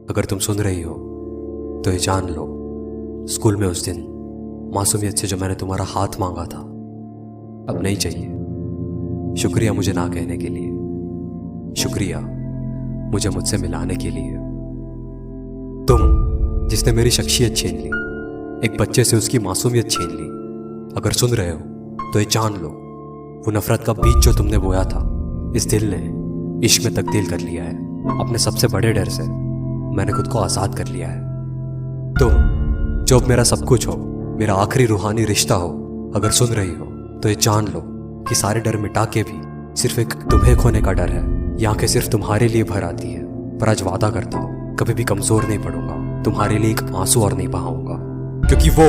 अगर तुम सुन रही हो तो ये जान लो, स्कूल में उस दिन मासूमियत से जो मैंने तुम्हारा हाथ मांगा था अब नहीं चाहिए। शुक्रिया मुझे ना कहने के लिए, शुक्रिया मुझे मुझसे मिलाने के लिए। तुम जिसने मेरी शख्सियत छीन ली, एक बच्चे से उसकी मासूमियत छीन ली। अगर सुन रहे हो तो ये जान लो, वो नफरत का बीज जो तुमने बोया था इस दिल ने इश्क में तब्दील कर लिया है। अपने सबसे बड़े डर से मैंने खुद को आजाद कर लिया है। तुम जो अब मेरा सब कुछ हो, मेरा आखिरी रूहानी रिश्ता हो, अगर सुन रही हो तो ये जान लो कि सारे डर मिटा के भी सिर्फ एक तुम्हें खोने का डर है। ये आंखें सिर्फ तुम्हारे लिए भर आती है, पर आज वादा करता हूँ कभी भी कमजोर नहीं पड़ूंगा, तुम्हारे लिए एक आंसू और नहीं बहाऊंगा। क्योंकि वो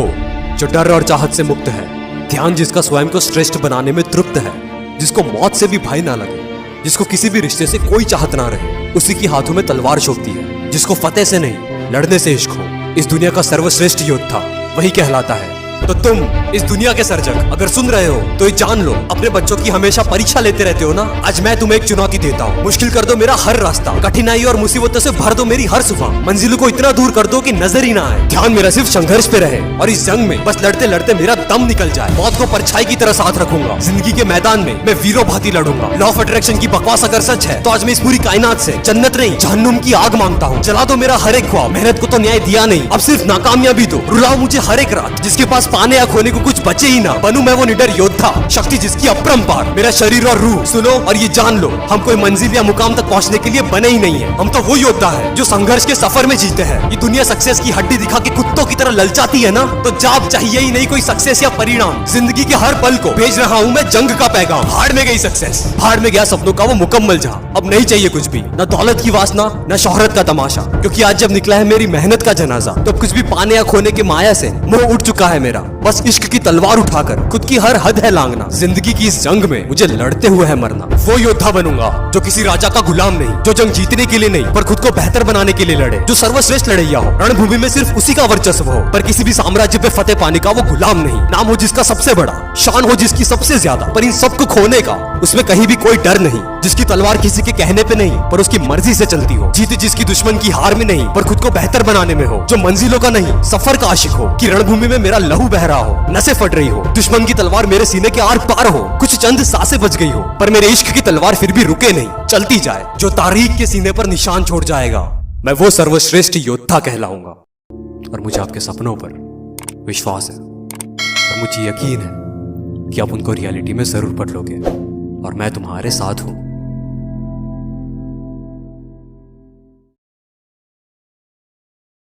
जो डर और चाहत से मुक्त है, ध्यान जिसका स्वयं को श्रेष्ठ बनाने में तृप्त है, जिसको मौत से भी भय ना लगे, जिसको किसी भी रिश्ते से कोई चाहत ना रहे, उसी की हाथों में तलवार शोभती है। जिसको फतेह से नहीं लड़ने से इश्क हो, इस दुनिया का सर्वश्रेष्ठ योद्धा वही कहलाता है। तो तुम इस दुनिया के सर्जक अगर सुन रहे हो तो ये जान लो, अपने बच्चों की हमेशा परीक्षा लेते रहते हो ना, आज मैं तुम्हें एक चुनौती देता हूँ। मुश्किल कर दो मेरा हर रास्ता, कठिनाई और मुसीबतों से भर दो मेरी हर सुबह, मंजिलों को इतना दूर कर दो कि नजर ही ना आए। ध्यान मेरा सिर्फ संघर्ष पे रहे और इस जंग में बस लड़ते लड़ते मेरा दम निकल जाए। मौत को परछाई की तरह साथ रखूंगा, जिंदगी के मैदान में मैं वीरों भांति लड़ूंगा। लॉ ऑफ अट्रैक्शन की बकवास अगर सच है तो आज मैं इस पूरी कायनात से जन्नत नहीं जहन्नुम की आग मांगता हूँ। जला दो मेरा हर एक ख्वाब, मेहनत को तो न्याय दिया नहीं, अब सिर्फ नाकामयाबी दो। रुलाओ मुझे हर एक रात, जिसके पास पाने या खोने को कुछ बचे ही ना। बनूं मैं वो निडर योद्धा, शक्ति जिसकी अपरंपार, मेरा शरीर और रूह। सुनो और ये जान लो, हम कोई मंजिल या मुकाम तक पहुंचने के लिए बने ही नहीं है। हम तो वो योद्धा है जो संघर्ष के सफर में जीते हैं। ये दुनिया सक्सेस की हड्डी दिखा के कुत्तों की तरह ललचाती है ना, तो जाब चाहिए ही नहीं कोई सक्सेस या परिणाम। जिंदगी के हर पल को भेज रहा हूँ मैं जंग का पैगाम। भाड़ में गई सक्सेस, भाड़ में गया सपनों का वो मुकम्मल जहां। अब नहीं चाहिए कुछ भी, न दौलत की वासना न शोहरत का तमाशा, क्योंकि आज जब निकला है मेरी मेहनत का जनाजा, तो अब कुछ भी पाने या खोने की माया से मोह उठ चुका है मेरा। बस इश्क की तलवार उठाकर खुद की हर हद है लांघना। जिंदगी की इस जंग में मुझे लड़ते हुए है मरना। वो योद्धा बनूंगा जो किसी राजा का गुलाम नहीं, जो जंग जीतने के लिए नहीं पर खुद को बेहतर बनाने के लिए लड़े, जो सर्वश्रेष्ठ लड़ैया हो, रणभूमि में सिर्फ उसी का वर्चस्व हो, पर किसी भी साम्राज्य पे फतेह पाने का वो गुलाम नहीं। नाम हो जिसका सबसे बड़ा, शान हो जिसकी सबसे ज्यादा, पर इन सबको खोने का उसमें कहीं भी कोई डर नहीं। जिसकी तलवार किसी के कहने पे नहीं पर उसकी मर्जी से चलती हो। जीत जिसकी दुश्मन की हार में नहीं पर खुद को बेहतर बनाने में हो। जो मंजिलों का नहीं सफर का आशिक हो, कि रणभूमि में मेरा लहू बह रहा हो, नसें फट रही हो, दुश्मन की तलवार मेरे सीने के आर पार हो, कुछ चंद सांसें बच गई हो, पर मेरे इश्क की तलवार फिर भी रुके नहीं, चलती जाए। जो तारीख के सीने पर निशान छोड़ जाएगा, मैं वो सर्वश्रेष्ठ योद्धा कहलाऊंगा। और मुझे आपके सपनों पर विश्वास है और मुझे यकीन है कि आप उनको रियलिटी में जरूर बदलोगे, और मैं तुम्हारे साथ हूं।